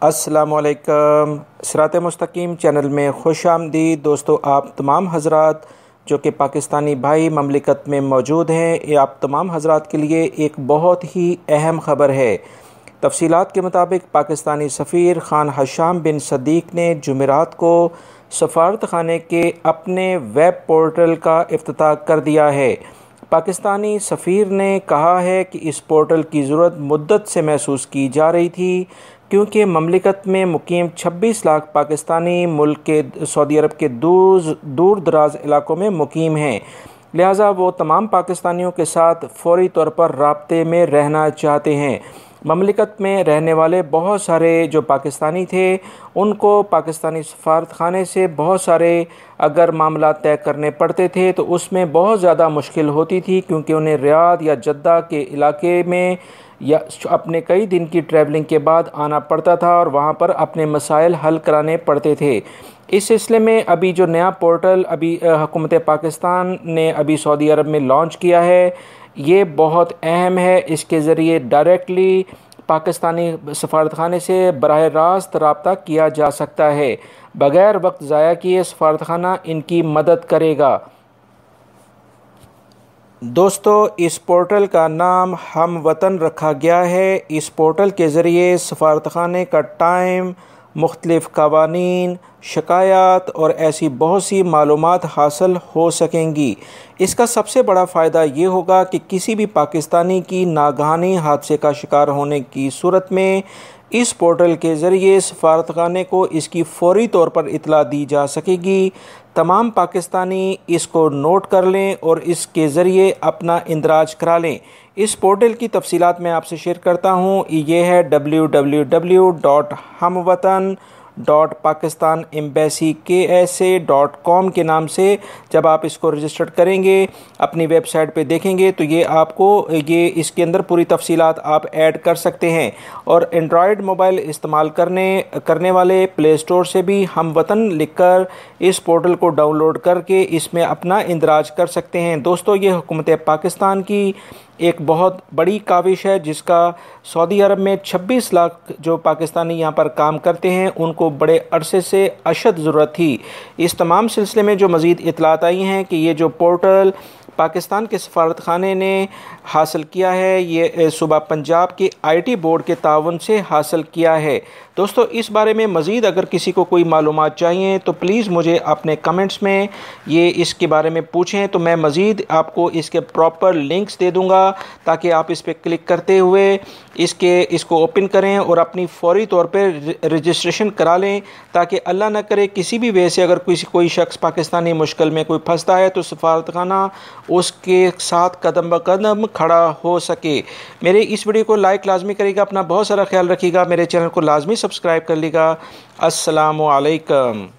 अस्सलामुअलैकुम। सिराते मुस्तकीम चैनल में खुश आमदीद। दोस्तों, आप तमाम हज़रात जो कि पाकिस्तानी भाई ममलिकत में मौजूद हैं, ये आप तमाम हज़रात के लिए एक बहुत ही अहम ख़बर है। तफसीलात के मुताबिक पाकिस्तानी सफ़ीर ख़ान हशाम बिन सदीक़ ने जुमेरात को सफारत खाने के अपने वेब पोर्टल का इफ्तिताह कर दिया है। पाकिस्तानी सफ़ीर ने कहा है कि इस पोर्टल की ज़रूरत मुद्दत से महसूस की जा रही थी, क्योंकि ममलिकत में मुकीम 26 लाख पाकिस्तानी मुल्क के सऊदी अरब के दूर दराज इलाकों में मुकीम हैं। लिहाजा वो तमाम पाकिस्तानियों के साथ फ़ौरी तौर पर राब्ते में रहना चाहते हैं। ममलिकत में रहने वाले बहुत सारे जो पाकिस्तानी थे, उनको पाकिस्तानी सफारत खाने से बहुत सारे अगर मामला तय करने पड़ते थे तो उसमें बहुत ज़्यादा मुश्किल होती थी, क्योंकि उन्हें रियाद या जद्दा के इलाके में या अपने कई दिन की ट्रैवलिंग के बाद आना पड़ता था और वहाँ पर अपने मसाइल हल कराने पड़ते थे। इस सिलसिले में अभी जो नया पोर्टल अभी हुकूमत पाकिस्तान ने अभी सऊदी अरब में लॉन्च किया है, ये बहुत अहम है। इसके ज़रिए डायरेक्टली पाकिस्तानी सफारत खाने से बराह रास्त रब्ता किया जा सकता है। बग़ैर वक्त ज़ाया किए सफारत खाना इनकी मदद करेगा। दोस्तों, इस पोर्टल का नाम हम वतन रखा गया है। इस पोर्टल के ज़रिए सफारतखाने का टाइम, मुख्तलिफ़ क़वानीन, शिकायत और ऐसी बहुत सी मालूमात हासिल हो सकेंगी। इसका सबसे बड़ा फ़ायदा ये होगा कि किसी भी पाकिस्तानी की नागहानी हादसे का शिकार होने की सूरत में इस पोर्टल के ज़रिए सफारतखाने को इसकी फ़ौरी तौर पर इतला दी जा सकेगी। तमाम पाकिस्तानी इसको नोट कर लें और इसके ज़रिए अपना इंदराज करा लें। इस पोर्टल की तफसीलात मैं आपसे शेयर करता हूँ। ये है www.hamwatan.pakistanembassyksa.com के नाम से। जब आप इसको रजिस्टर करेंगे, अपनी वेबसाइट पे देखेंगे तो ये आपको इसके अंदर पूरी तफसीलात आप ऐड कर सकते हैं। और एंड्रॉयड मोबाइल इस्तेमाल करने वाले प्ले स्टोर से भी हम वतन लिखकर इस पोर्टल को डाउनलोड करके इसमें अपना इंदराज कर सकते हैं। दोस्तों, ये हुकूमत पाकिस्तान की एक बहुत बड़ी काविश है, जिसका सऊदी अरब में 26 लाख जो पाकिस्तानी यहाँ पर काम करते हैं उनको बड़े अरसे से अशद ज़रूरत थी। इस तमाम सिलसिले में जो मज़ीद इतलात आई हैं कि ये जो पोर्टल पाकिस्तान के सफारत खाने ने हासिल किया है, ये सूबा पंजाब के IT बोर्ड के ताउन से हासिल किया है। दोस्तों, इस बारे में मज़ीद अगर किसी को कोई मालूमात चाहिए तो प्लीज़ मुझे अपने कमेंट्स में ये इसके बारे में पूछें, तो मैं मज़ीद आपको इसके प्रॉपर लिंक्स दे दूँगा, ताकि आप इस पर क्लिक करते हुए इसको ओपन करें और अपनी फ़ौरी तौर पर रजिस्ट्रेशन करा लें, ताकि अल्लाह न करे किसी भी वजह से अगर कोई शख्स पाकिस्तानी मुश्किल में कोई फंसता है तो सफारतखाना उसके साथ कदम ब कदम खड़ा हो सके। मेरे इस वीडियो को लाइक लाजमी करिएगा, अपना बहुत सारा ख्याल रखिएगा, मेरे चैनल को लाजमी सब्सक्राइब कर लीजिएगा। अस्सलामु अलैकुम।